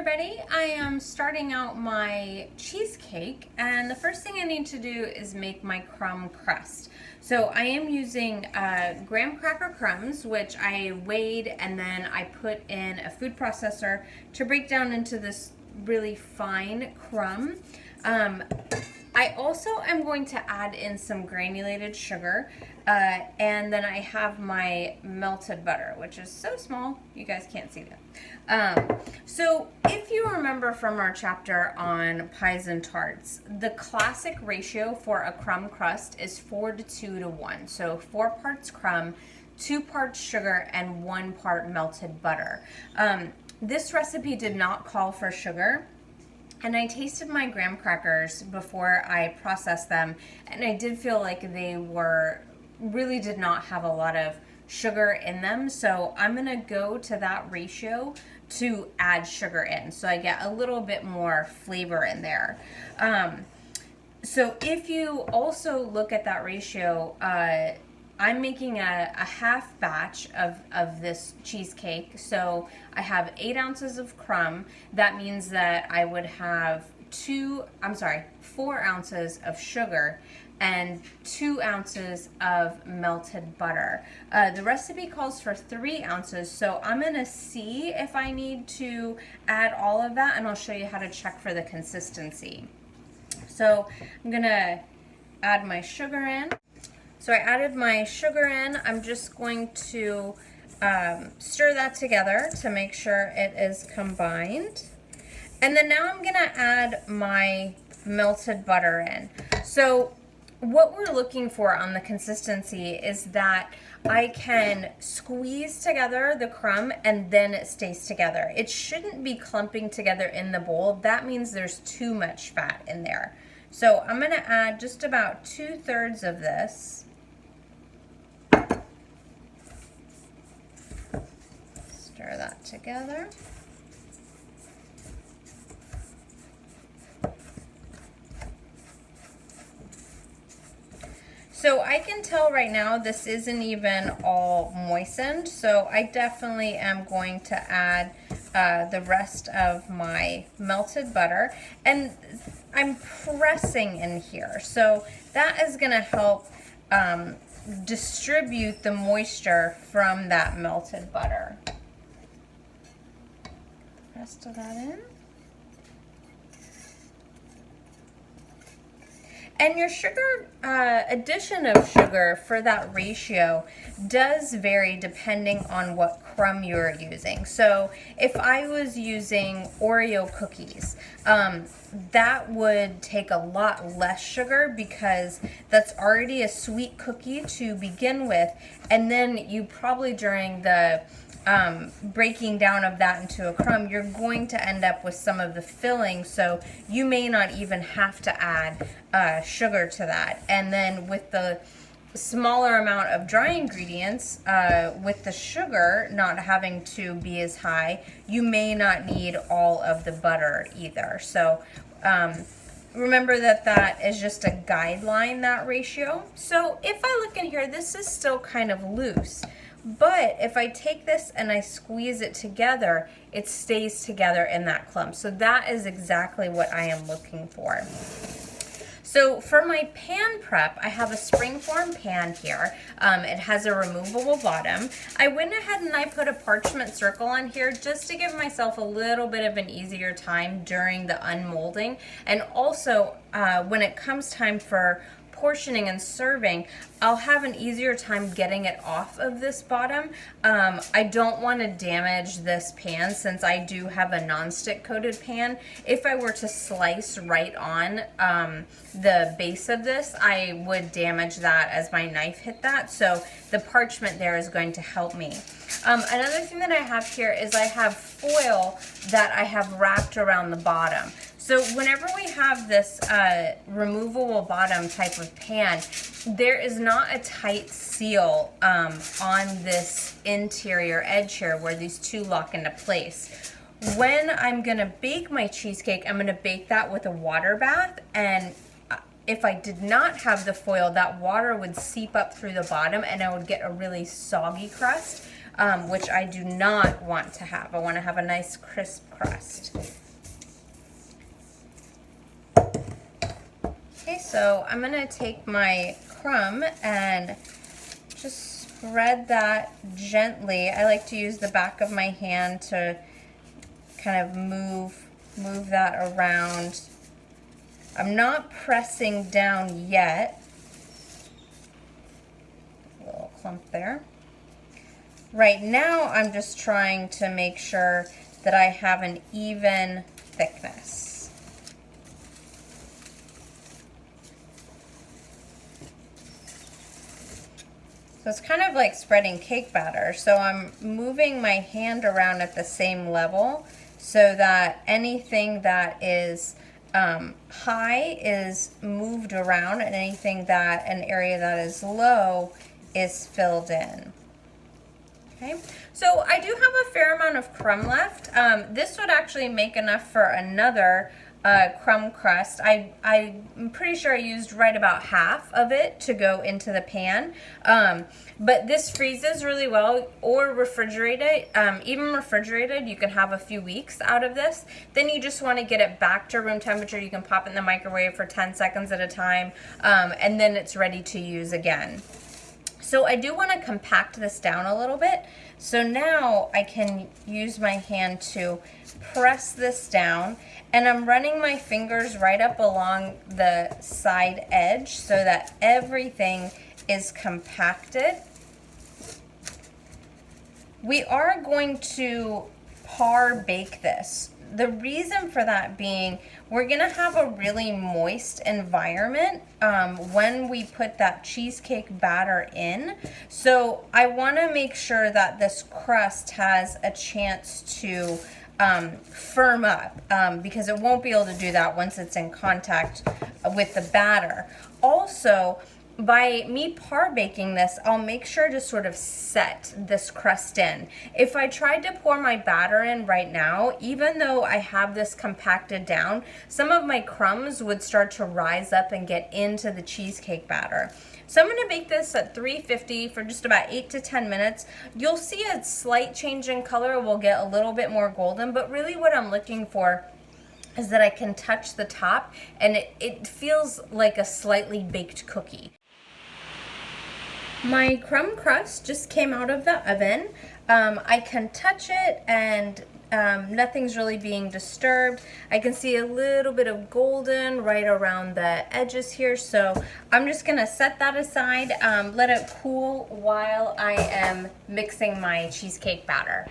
everybody, I am starting out my cheesecake, and the first thing I need to do is make my crumb crust. So I am using graham cracker crumbs, which I weighed and then I put in a food processor to break down into this really fine crumb. I also am going to add in some granulated sugar, and then I have my melted butter, which is so small you guys can't see that. So if you remember from our chapter on pies and tarts, the classic ratio for a crumb crust is 4 to 2 to 1. So 4 parts crumb, 2 parts sugar, and 1 part melted butter. This recipe did not call for sugar. And I tasted my graham crackers before I processed them, and I did feel like they really did not have a lot of sugar in them. So I'm gonna go to that ratio to add sugar in, so I get a little bit more flavor in there. So if you also look at that ratio, I'm making a half batch of this cheesecake. So I have 8 ounces of crumb. That means that I would have 4 ounces of sugar and 2 ounces of melted butter. The recipe calls for 3 ounces, so I'm gonna see if I need to add all of that, and I'll show you how to check for the consistency. So I'm gonna add my sugar in. So I added my sugar in. I'm just going to stir that together to make sure it is combined. And then now I'm gonna add my melted butter in. So what we're looking for on the consistency is that I can squeeze together the crumb and then it stays together. It shouldn't be clumping together in the bowl. That means there's too much fat in there. So I'm gonna add just about 2/3 of this. Stir that together. So I can tell right now this isn't even all moistened, so I definitely am going to add the rest of my melted butter, and I'm pressing in here, so that is going to help distribute the moisture from that melted butter. Rest of that in. And your sugar, addition of sugar for that ratio does vary depending on what crumb you're using. So if I was using Oreo cookies, that would take a lot less sugar because that's already a sweet cookie to begin with. And then you probably during the breaking down of that into a crumb, you're going to end up with some of the filling, so you may not even have to add sugar to that. And then with the smaller amount of dry ingredients, with the sugar not having to be as high, you may not need all of the butter either. So remember that is just a guideline, that ratio. So if I look in here, this is still kind of loose. But if I take this and I squeeze it together, it stays together in that clump. So that is exactly what I am looking for. So for my pan prep, I have a springform pan here. It has a removable bottom. I went ahead and I put a parchment circle on here just to give myself a little bit of an easier time during the unmolding. And also when it comes time for portioning and serving, I'll have an easier time getting it off of this bottom. I don't want to damage this pan since I do have a nonstick coated pan. If I were to slice right on the base of this, I would damage that as my knife hit that. So the parchment there is going to help me. Another thing that I have here is I have foil that I have wrapped around the bottom. So whenever we have this removable bottom type of pan, there is not a tight seal on this interior edge here where these two lock into place. When I'm gonna bake my cheesecake, I'm gonna bake that with a water bath, and if I did not have the foil, that water would seep up through the bottom and I would get a really soggy crust. which I do not want to have. I want to have a nice crisp crust. Okay, so I'm going to take my crumb and just spread that gently. I like to use the back of my hand to kind of move that around. I'm not pressing down yet. A little clump there. Right now I'm just trying to make sure that I have an even thickness. So it's kind of like spreading cake batter. So I'm moving my hand around at the same level so that anything that is high is moved around and anything that, an area that is low is filled in. Okay, so I do have a fair amount of crumb left. This would actually make enough for another crumb crust. I'm pretty sure I used right about half of it to go into the pan. But this freezes really well, or refrigerated. Even refrigerated, you can have a few weeks out of this. Then you just want to get it back to room temperature. You can pop it in the microwave for 10 seconds at a time, and then it's ready to use again. So I do want to compact this down a little bit. So now I can use my hand to press this down, and I'm running my fingers right up along the side edge so that everything is compacted. We are going to par bake this. The reason for that being, we're gonna have a really moist environment when we put that cheesecake batter in. So I wanna make sure that this crust has a chance to firm up because it won't be able to do that once it's in contact with the batter. Also, by me par baking this, I'll make sure to sort of set this crust in. If I tried to pour my batter in right now, even though I have this compacted down, some of my crumbs would start to rise up and get into the cheesecake batter. So I'm going to bake this at 350 for just about 8 to 10 minutes. You'll see a slight change in color. We'll get a little bit more golden, but really what I'm looking for is that I can touch the top and it feels like a slightly baked cookie. My crumb crust just came out of the oven. I can touch it and nothing's really being disturbed. I can see a little bit of golden right around the edges here, so I'm just gonna set that aside, let it cool while I am mixing my cheesecake batter.